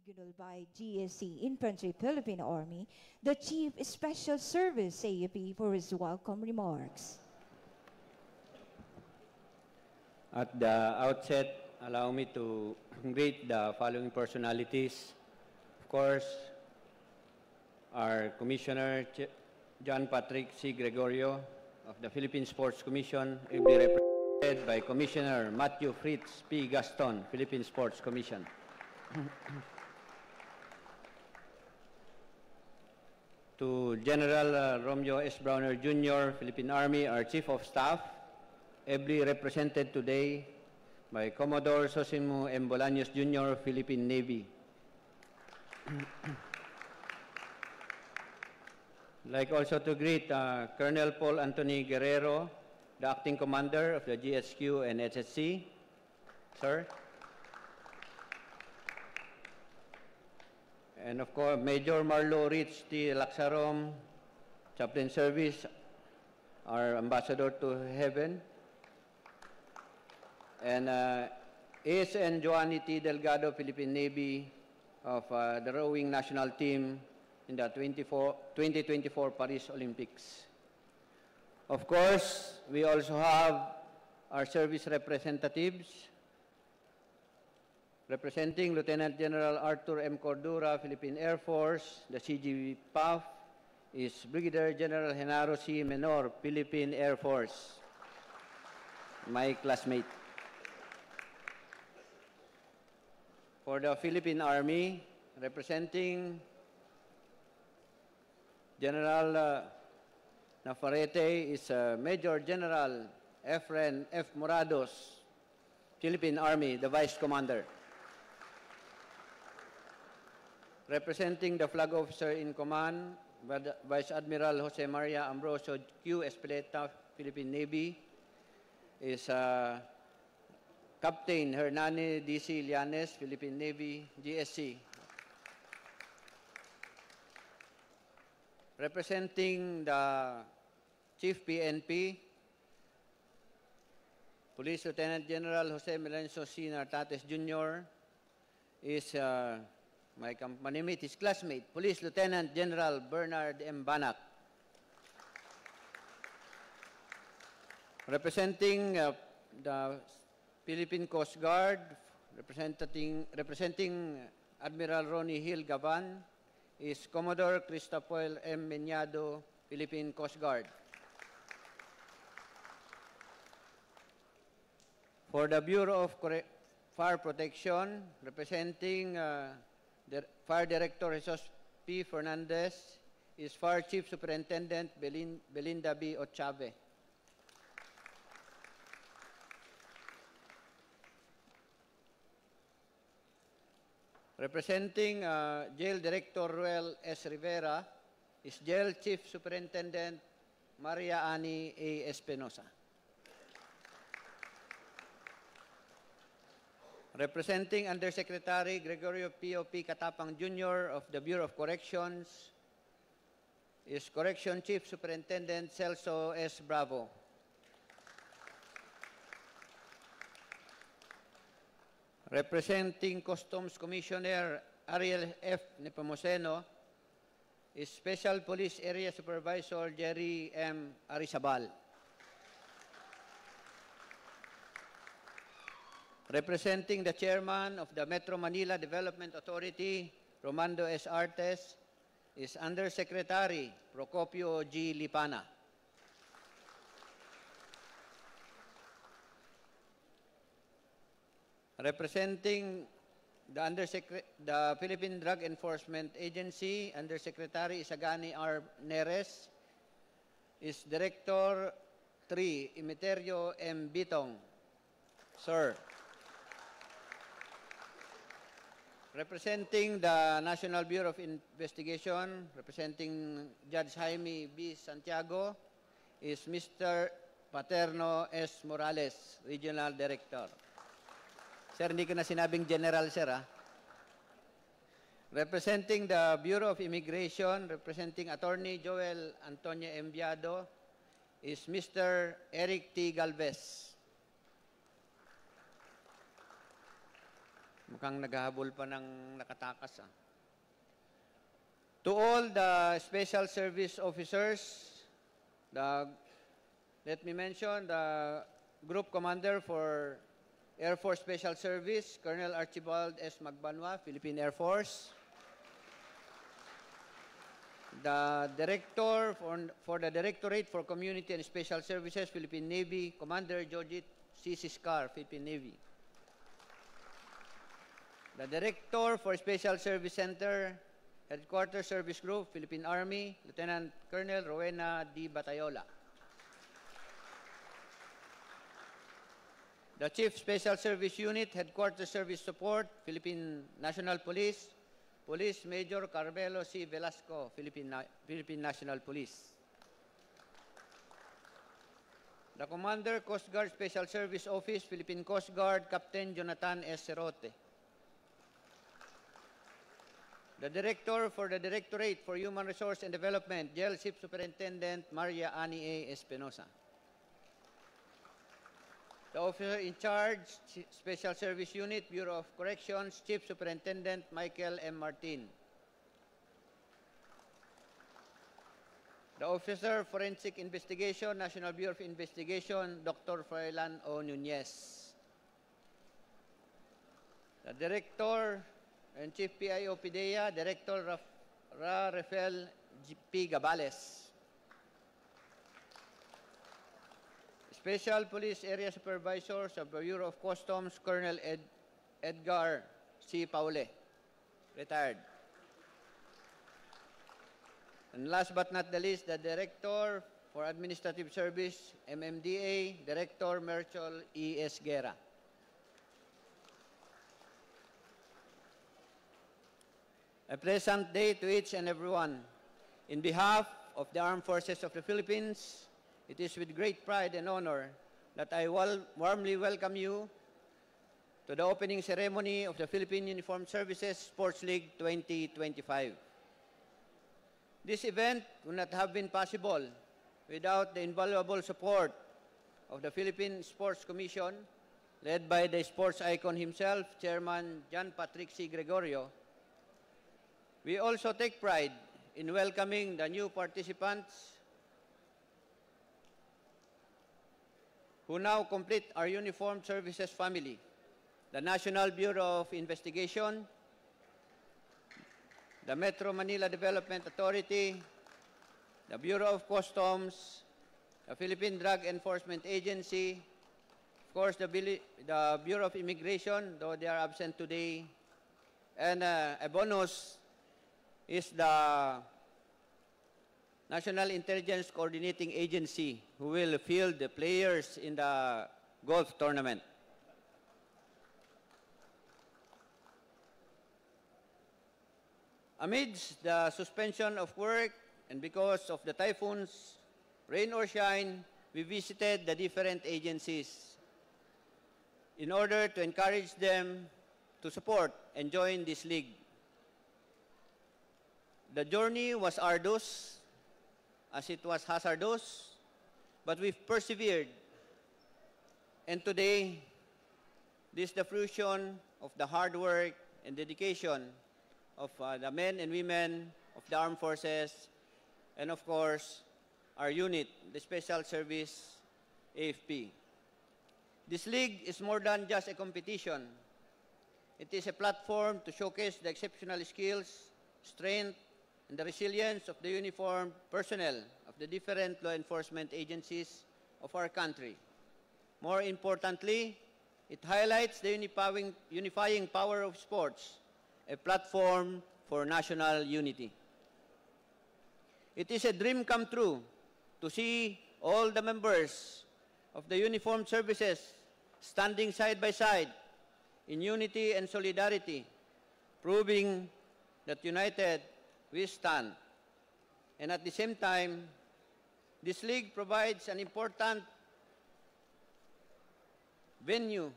Tribunal by GSC Infantry Philippine Army, the Chief Special Service AFP for his welcome remarks. At the outset, allow me to greet the following personalities. Of course, our Commissioner John Patrick C. Gregorio of the Philippine Sports Commission, ably represented by Commissioner Matthew Fritz P. Gaston, Philippine Sports Commission. To General Romeo S. Browner Jr., Philippine Army, our Chief of Staff, ably represented today by Commodore Sosimo M. Bolaños Jr., Philippine Navy. I'd like also to greet Colonel Paul Anthony Guerrero, the Acting Commander of the GSQ and HSC. Sir. And of course, Major Marlo Rich T. Laxarom, Chaplain Service, our Ambassador to Heaven. And ASN Joanny T. Delgado, Philippine Navy, of the rowing national team in the 2024 Paris Olympics. Of course, we also have our service representatives, representing Lieutenant General Arthur M. Cordura, Philippine Air Force. The CGV PAF is Brigadier General Genaro C. Menor, Philippine Air Force, my classmate. For the Philippine Army, representing General Nafarete is Major General Efren F. Morados, Philippine Army, the Vice Commander. Representing the Flag Officer in Command, Vice Admiral Jose Maria Ambrosio Q. Espeleta, Philippine Navy, is Captain Hernani D.C. Llanes, Philippine Navy, GSC. Representing the Chief PNP, Police Lieutenant General Jose Melencio C. Nartates Jr. is my company mate, his classmate, Police Lieutenant General Bernard M. Banak. Representing the Philippine Coast Guard, representing Admiral Ronnie Hill Gavan, is Commodore Cristofoel M. Meñado, Philippine Coast Guard. For the Bureau of Fire Protection, representing the Fire Director Jesus P. Fernandez, is Fire Chief Superintendent Belinda B. Ochave. Representing Jail Director Ruel S. Rivera is Jail Chief Superintendent Maria Ani A. Espinosa. Representing Undersecretary Gregorio P.O.P. Katapang Jr. of the Bureau of Corrections is Correction Chief Superintendent Celso S. Bravo. Representing Customs Commissioner Ariel F. Nepomuceno is Special Police Area Supervisor Jerry M. Arizabal. Representing the Chairman of the Metro Manila Development Authority, Romando S. Artes, is Undersecretary Procopio G. Lipana. Representing the Philippine Drug Enforcement Agency, Undersecretary Isagani R. Neres, is Director 3, Imiterio M. Bitong. Sir. Representing the National Bureau of Investigation, representing Judge Jaime B. Santiago, is Mr. Paterno S. Morales, Regional Director. Sir, hindi ko na sinabing general, sir, ha? Representing the Bureau of Immigration, representing Attorney Joel Antonio Enviado, is Mr. Eric T. Galvez. Mukhang naghahabol pa ng nakatakas. To all the special service officers, let me mention the Group Commander for Air Force Special Service, Colonel Archibald S. Magbanwa, Philippine Air Force. The Director for the Directorate for Community and Special Services, Philippine Navy, Commander Georgette C. Siscar, Philippine Navy. The Director for Special Service Center, Headquarters Service Group, Philippine Army, Lieutenant Colonel Rowena D. Batayola. The Chief Special Service Unit, Headquarters Service Support, Philippine National Police, Police Major Carmelo C. Velasco, Philippine National Police. The Commander, Coast Guard Special Service Office, Philippine Coast Guard, Captain Jonathan S. Cerote. The Director for the Directorate for Human Resource and Development, Jail Chief Superintendent Maria Ani A. Espinosa. The Officer in Charge, Special Service Unit, Bureau of Corrections, Chief Superintendent Michael M. Martin. The Officer Forensic Investigation, National Bureau of Investigation, Dr. Froilan O. Nunez. The Director and Chief PIO PIDEA, Director Rafael P. Gabales. Special Police Area Supervisors of the Bureau of Customs, Colonel Edgar C. Paule, retired. And last but not the least, the Director for Administrative Service, MMDA, Director Merchol E. S. Guerra. A pleasant day to each and everyone. In behalf of the Armed Forces of the Philippines, it is with great pride and honor that I warmly welcome you to the opening ceremony of the Philippine Uniformed Services Sports League 2025. This event would not have been possible without the invaluable support of the Philippine Sports Commission, led by the sports icon himself, Chairman John Patrick C. Gregorio. We also take pride in welcoming the new participants who now complete our uniformed services family: the National Bureau of Investigation, the Metro Manila Development Authority, the Bureau of Customs, the Philippine Drug Enforcement Agency, of course the Bureau of Immigration, though they are absent today, and a bonus is the National Intelligence Coordinating Agency, who will field the players in the golf tournament. Amidst the suspension of work and because of the typhoons, rain or shine, we visited the different agencies in order to encourage them to support and join this league. The journey was arduous, as it was hazardous, but we've persevered. And today, this is the fruition of the hard work and dedication of the men and women of the Armed Forces, and of course, our unit, the Special Service AFP. This league is more than just a competition. It is a platform to showcase the exceptional skills, strength, and the resilience of the uniformed personnel of the different law enforcement agencies of our country. More importantly, it highlights the unifying power of sports, a platform for national unity. It is a dream come true to see all the members of the uniformed services standing side by side in unity and solidarity, proving that united we stand. And at the same time, this league provides an important venue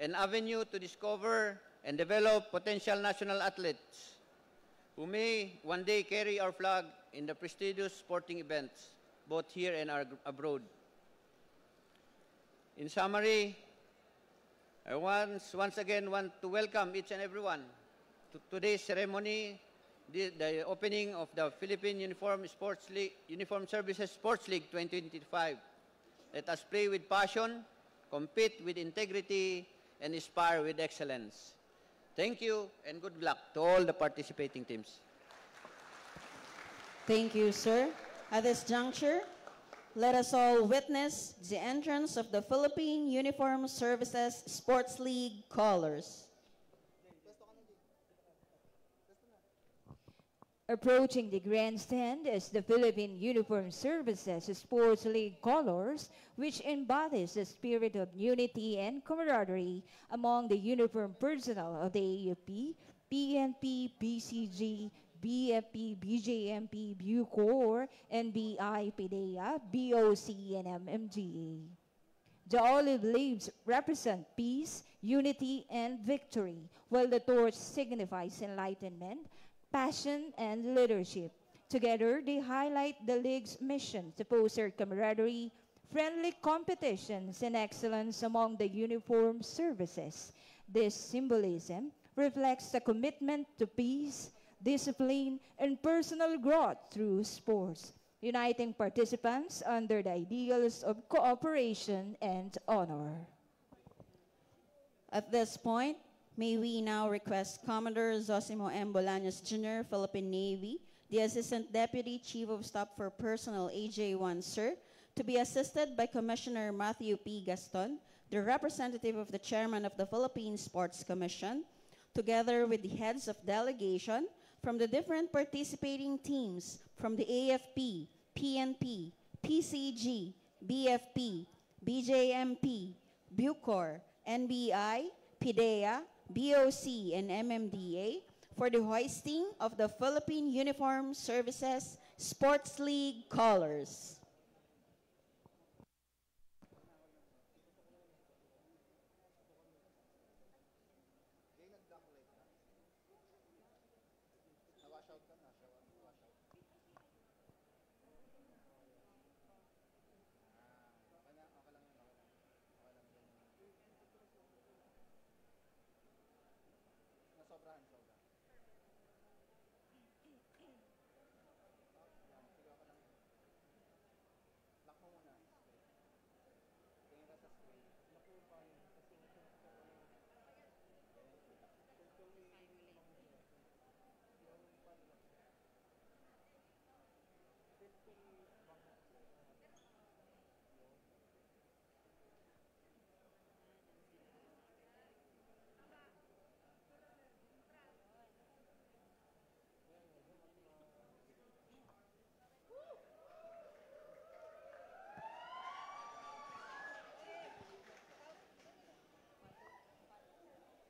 and avenue to discover and develop potential national athletes who may one day carry our flag in the prestigious sporting events, both here and abroad. In summary, I once again want to welcome each and everyone to today's ceremony, the opening of the Philippine Uniform Services Sports League 2025. Let us play with passion, compete with integrity, and aspire with excellence. Thank you and good luck to all the participating teams. Thank you, sir. At this juncture, let us all witness the entrance of the Philippine Uniform Services Sports League colors. Approaching the grandstand is the Philippine Uniform Services Sports League colors, which embodies the spirit of unity and camaraderie among the uniform personnel of the AFP, PNP, BCG, BFP, BJMP, Bucor, NBI, PIDEA, BOC, and MMGA. The olive leaves represent peace, unity, and victory, while the torch signifies enlightenment, passion, and leadership. Together, they highlight the League's mission to foster camaraderie, friendly competitions, and excellence among the uniformed services. This symbolism reflects the commitment to peace, discipline, and personal growth through sports, uniting participants under the ideals of cooperation and honor. At this point, may we now request Commodore Zosimo M. Bolaños Jr., Philippine Navy, the Assistant Deputy Chief of Staff for Personnel AJ1, sir, to be assisted by Commissioner Matthew P. Gaston, the representative of the Chairman of the Philippine Sports Commission, together with the heads of delegation from the different participating teams from the AFP, PNP, PCG, BFP, BJMP, Bucor, NBI, PIDEA, BOC, and MMDA for the hoisting of the Philippine Uniform Services Sports League colors.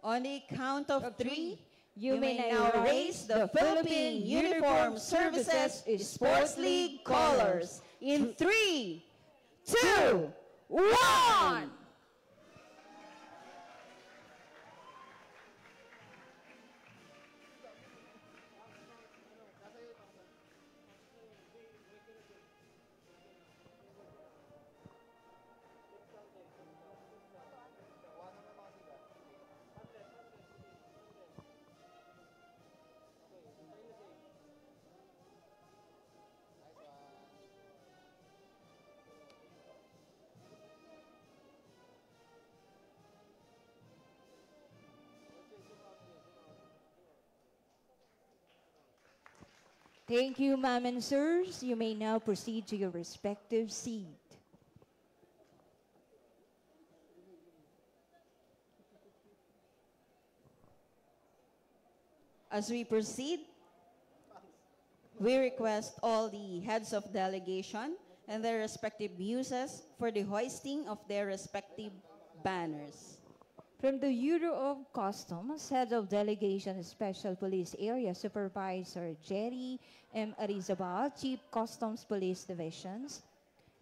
On the count of three, you may now raise the Philippine Uniform Services Sports League colors in 3, 2, 1! Thank you, ma'am and sirs. You may now proceed to your respective seat. As we proceed, we request all the heads of delegation and their respective muses for the hoisting of their respective banners. From the Bureau of Customs, Head of Delegation Special Police Area Supervisor Jerry M. Arizabal, Chief Customs Police Divisions,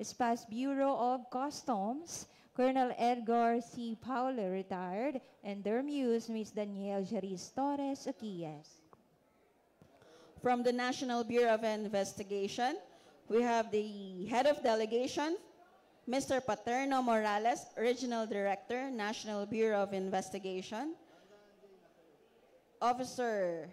Espace Bureau of Customs, Colonel Edgar C. Paule, retired, and their muse, Ms. Danielle Jaris Torres Aquies. From the National Bureau of Investigation, we have the Head of Delegation, Mr. Paterno Morales, Regional Director, National Bureau of Investigation. Officer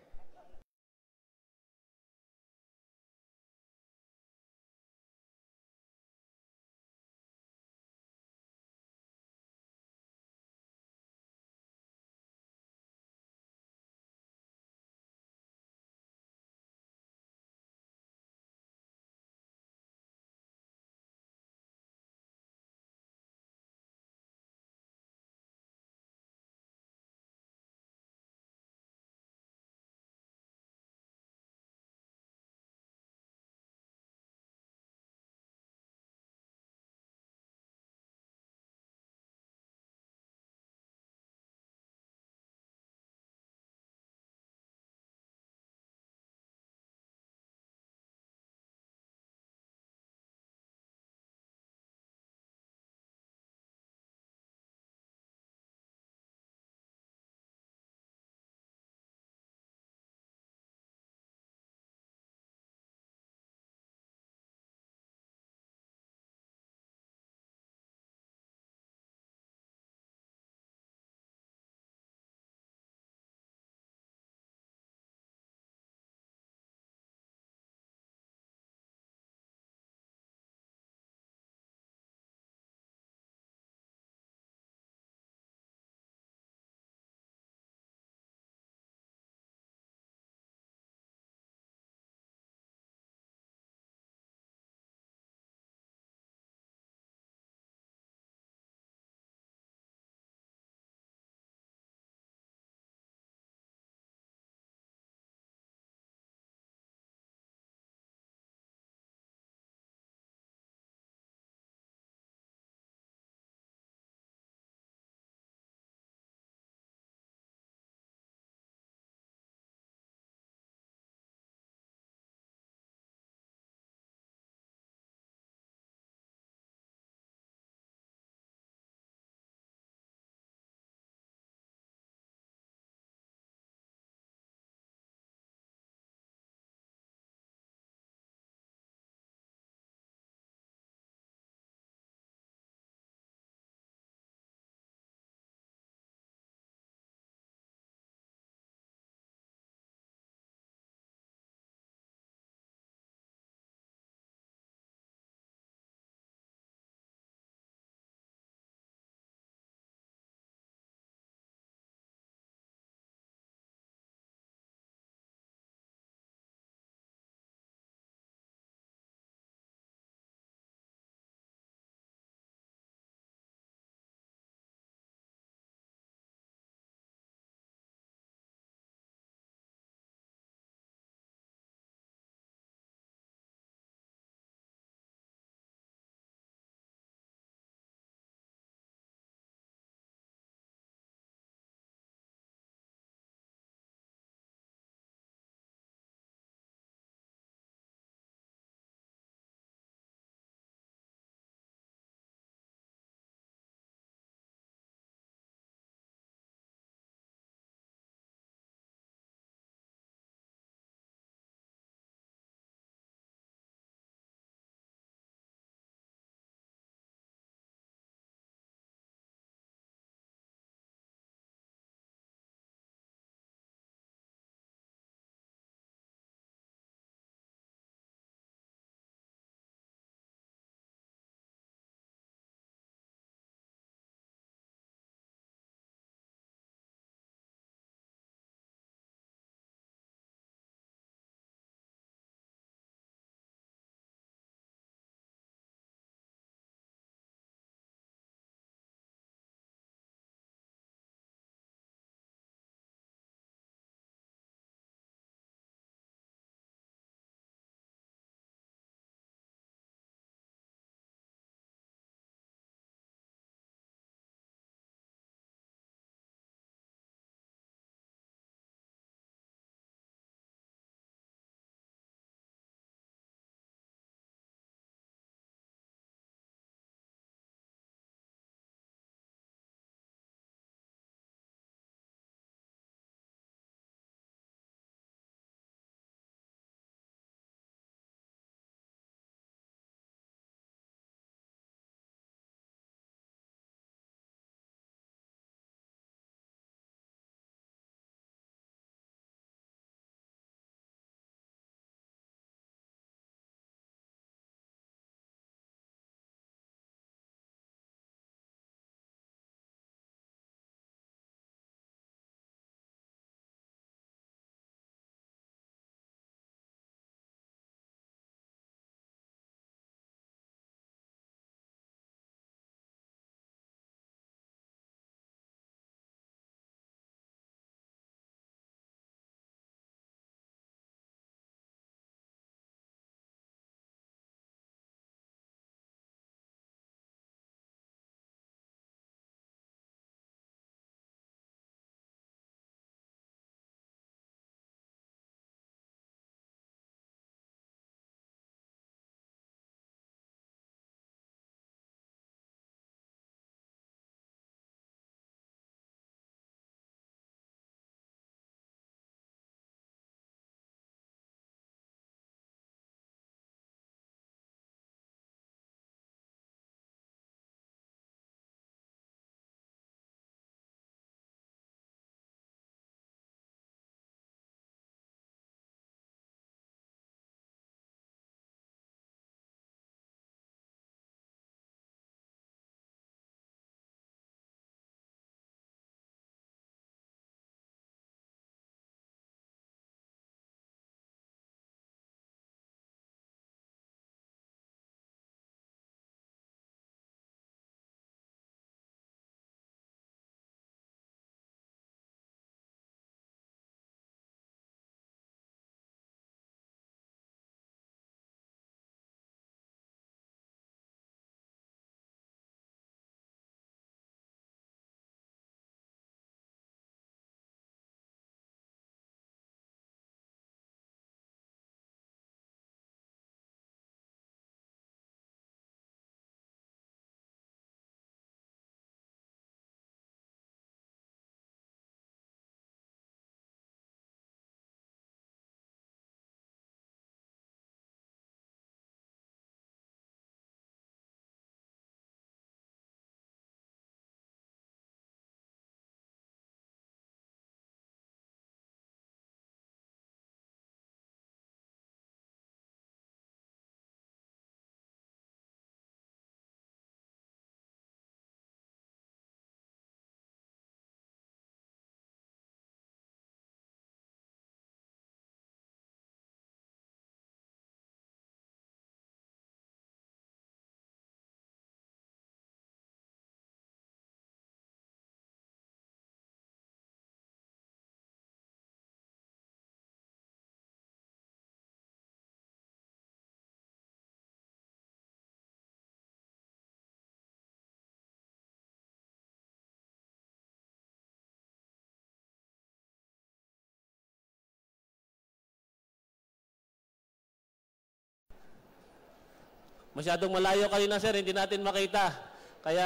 Masyadong malayo kayo na, sir, hindi natin makita. Kaya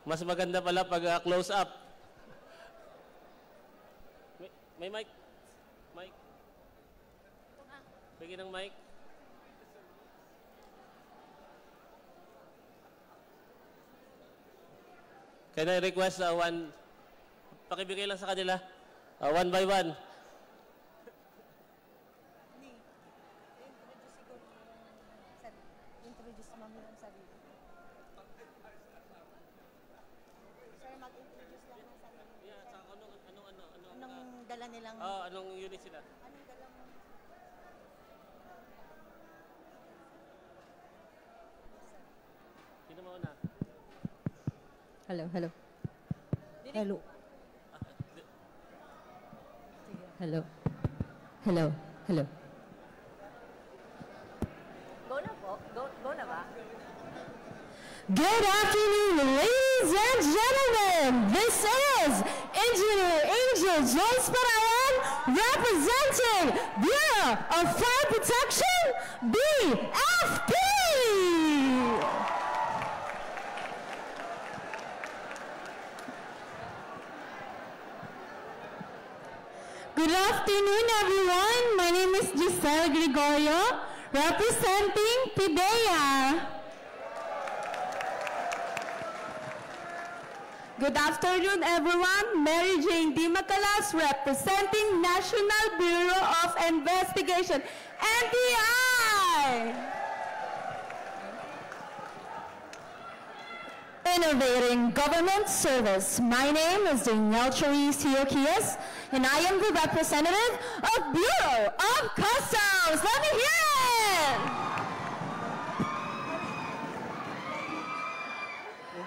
mas maganda pala pag close up. May mic? Mic? Bigyan ng mic. Can I request one? Pakibigay lang sa kanila. One by one. Introduce mo yung sarili. Sir, mag-introduce lang ng sarili. Yeah, sa Anong dala nilang... anong unit sila? Anong dala mo? Sino mauna? Hello, hello. Hello. Hello. Hello. Hello. Go na po. Go na ba? Good afternoon, ladies and gentlemen. This is Engineer Angel Joyce Parayan representing Bureau of Fire Protection, BFP. Good afternoon, everyone. My name is Giselle Gregorio, representing PIDEA. Good afternoon, everyone. Mary Jane D. Macalas, representing National Bureau of Investigation, NBI. Innovating Government Service. My name is Danielle Cherise Hiokias, and I am the representative of Bureau of Customs. Let me hear it!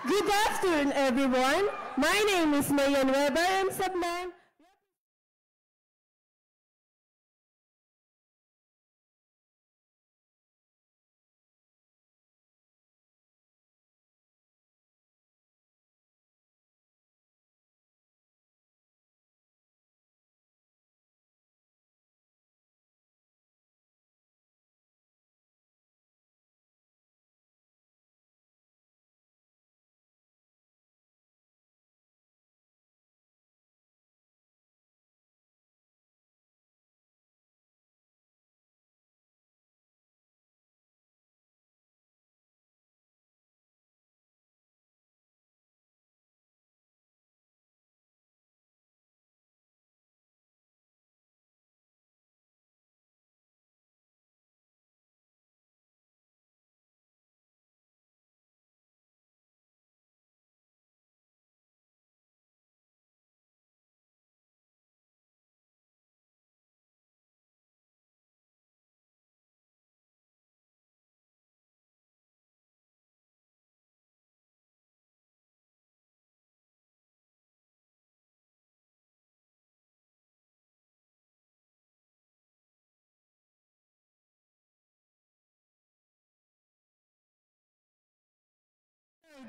Good afternoon, everyone. My name is Mayan Weber. I'm Sublime.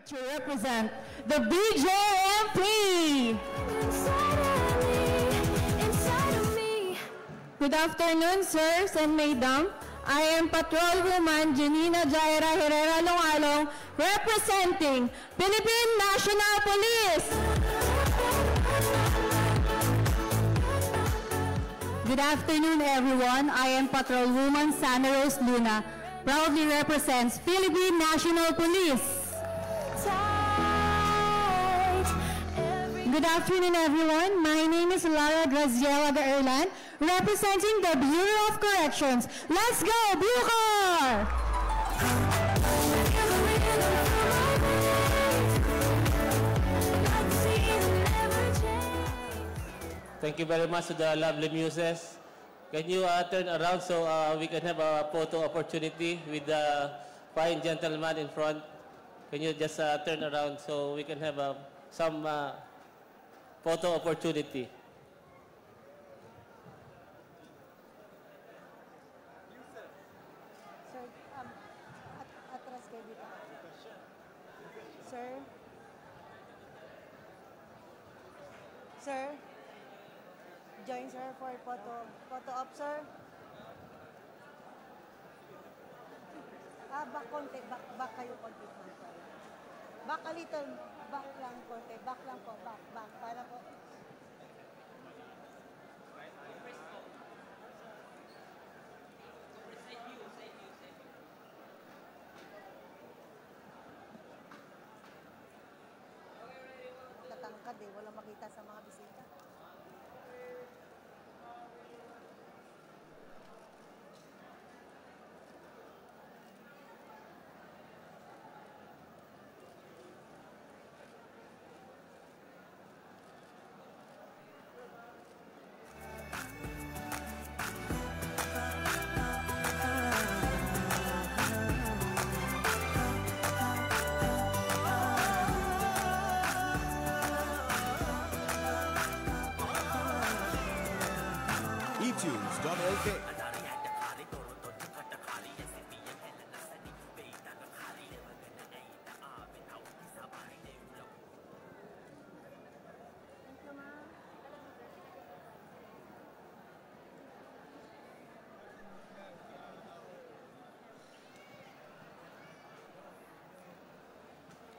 To represent the BJMP. Good afternoon, sirs and madam. I am Patrol Woman Janina Jaira Herrera Longalong, representing Philippine National Police. Good afternoon, everyone. I am Patrol Woman Sana Rose Luna, proudly represents Philippine National Police. Good afternoon, everyone. My name is Lara Graziela Gaerlan, representing the Bureau of Corrections. Let's go, Bucor! Thank you very much to the lovely muses. Can you turn around so we can have a photo opportunity with the fine gentleman in front? Can you just turn around so we can have some photo opportunity? Sir, atras kayo dito. Sir? Sir? Join, sir, for photo op, sir. Back konti, back kayo konti. Back a little, back lang konti, back lang po, back, para po. Tatangkad eh, walang makita sa mga bisita. etunes.lk.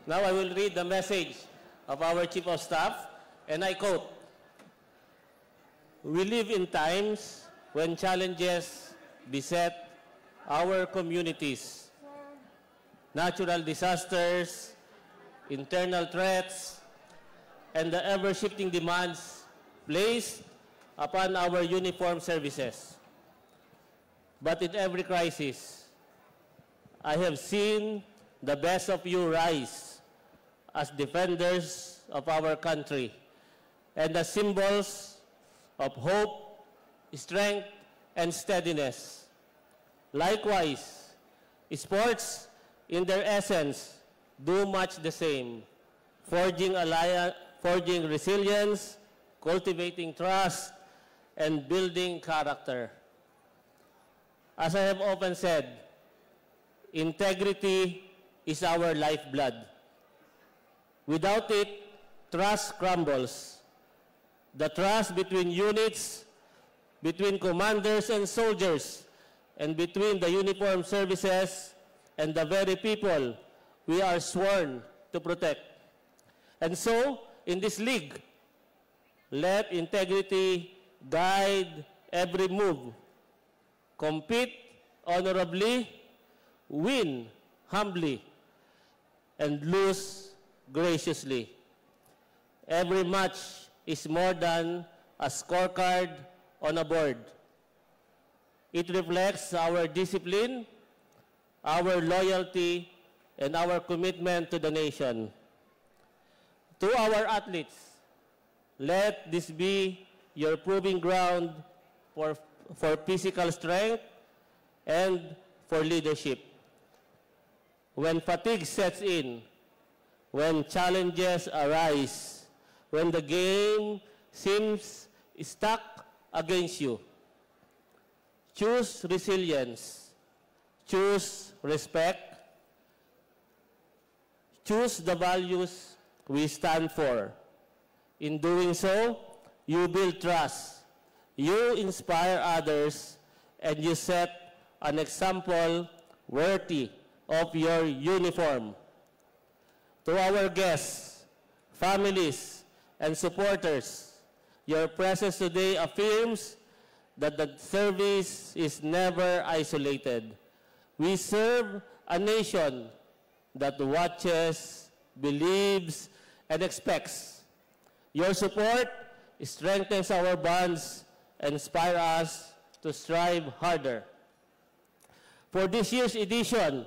Now I will read the message of our Chief of Staff, and I quote, "We live in times when challenges beset our communities. Natural disasters, internal threats, and the ever-shifting demands placed upon our uniformed services. But in every crisis, I have seen the best of you rise as defenders of our country and as symbols of hope, strength, and steadiness. Likewise, sports in their essence do much the same, forging resilience, cultivating trust, and building character. As I have often said, integrity is our lifeblood. Without it, trust crumbles. The trust between units, between commanders and soldiers, and between the uniformed services and the very people we are sworn to protect. And so, in this league, let integrity guide every move. Compete honorably, win humbly, and lose graciously. Every match is more than a scorecard on a board. It reflects our discipline, our loyalty, and our commitment to the nation. To our athletes, let this be your proving ground for physical strength and for leadership. When fatigue sets in, when challenges arise, when the game seems stuck against you, choose resilience, choose respect, choose the values we stand for. In doing so, you build trust, you inspire others, and you set an example worthy of your uniform. To our guests, families, and supporters, your presence today affirms that the service is never isolated. We serve a nation that watches, believes, and expects. Your support strengthens our bonds and inspires us to strive harder. For this year's edition,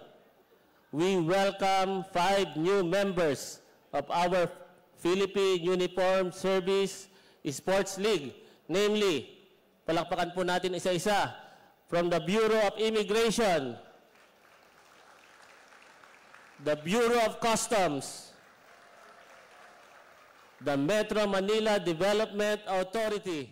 we welcome 5 new members of our Philippine Uniformed Service Sports League. Namely, palakpakan po natin isa-isa, from the Bureau of Immigration, the Bureau of Customs, the Metro Manila Development Authority,